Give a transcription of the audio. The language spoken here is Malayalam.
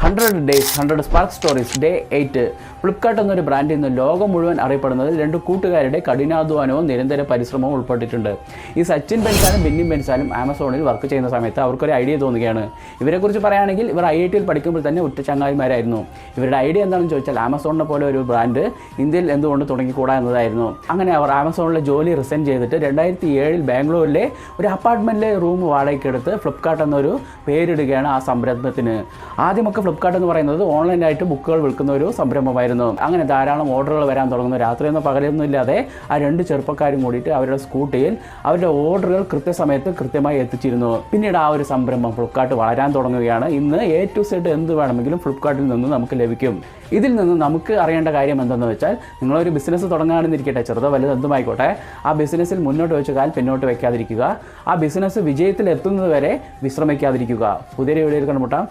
100 days 100 spark stories day 8. Flipkart എന്നൊരു ബ്രാൻഡിൽ നിന്ന് ലോകം മുഴുവൻ അറിയപ്പെടുന്നത് 2 കൂട്ടുകാരുടെ കഠിനാധ്വാനവും നിരന്തര പരിശ്രമവും ഉൾപ്പെട്ടിട്ടുണ്ട്. ഈ സച്ചിൻ ബെൻസാലും ബിന്നി ബെൻസാലും ആമസോണിൽ വർക്ക് ചെയ്യുന്ന സമയത്ത് അവർക്കൊരു ഐഡിയ തോന്നുകയാണ്. ഇവരെക്കുറിച്ച് പറയുകയാണെങ്കിൽ ഇവർ IIT പഠിക്കുമ്പോൾ തന്നെ ഉറ്റ ചങ്ങാതിമാരായിരുന്നു. ഇവരുടെ ഐഡിയ എന്താണെന്ന് ചോദിച്ചാൽ ആമസോണിനെ പോലെ ഒരു ബ്രാൻഡ് ഇന്ത്യയിൽ എന്തുകൊണ്ട് തുടങ്ങിക്കൂടാ എന്നതായിരുന്നു. അങ്ങനെ അവർ ആമസോണിലെ ജോലി റിസൈൻ ചെയ്തിട്ട് 2007 ബാംഗ്ലൂരിലെ ഒരു അപ്പാർട്ട്മെൻറ്റിലെ റൂം വാടകയ്ക്കെടുത്ത് ഫ്ലിപ്കാർട്ട് എന്നൊരു പേരിടുകയാണ് ആ സംരംഭത്തിന്. ആദ്യമൊക്കെ ഫ്ലിപ്കാർട്ട് എന്ന് പറയുന്നത് ഓൺലൈനായിട്ട് ബുക്കുകൾ വിൽക്കുന്ന ഒരു സംരംഭമായിരുന്നു. അങ്ങനെ ധാരാളം ഓർഡറുകൾ വരാൻ തുടങ്ങുന്നു. രാത്രിയൊന്നും പകലൊന്നും ഇല്ലാതെ ആ 2 ചെറുപ്പക്കാരും കൂടിയിട്ട് അവരുടെ സ്കൂട്ടിയിൽ അവരുടെ ഓർഡറുകൾ കൃത്യസമയത്ത് കൃത്യമായി എത്തിച്ചിരുന്നു. പിന്നീട് ആ ഒരു സംരംഭം ഫ്ലിപ്കാർട്ട് വളരാൻ തുടങ്ങുകയാണ്. ഇന്ന് A to Z എന്ത് വേണമെങ്കിലും ഫ്ലിപ്കാർട്ടിൽ നിന്ന് നമുക്ക് ലഭിക്കും. ഇതിൽ നിന്ന് നമുക്ക് അറിയേണ്ട കാര്യം എന്തെന്ന് വെച്ചാൽ, നിങ്ങളൊരു ബിസിനസ് തുടങ്ങാനെന്നിരിക്കട്ടെ, ചെറുതോ വലുതോ എന്തുമായിക്കോട്ടെ, ആ ബിസിനസ്സിൽ മുന്നോട്ട് വെച്ച് കാൽ പിന്നോട്ട് വയ്ക്കാതിരിക്കുക. ആ ബിസിനസ് വിജയത്തിൽ എത്തുന്നത് വരെ വിശ്രമിക്കാതിരിക്കുക. പുതിയ വീഡിയോയിൽ കണ്ടുമുട്ടാം.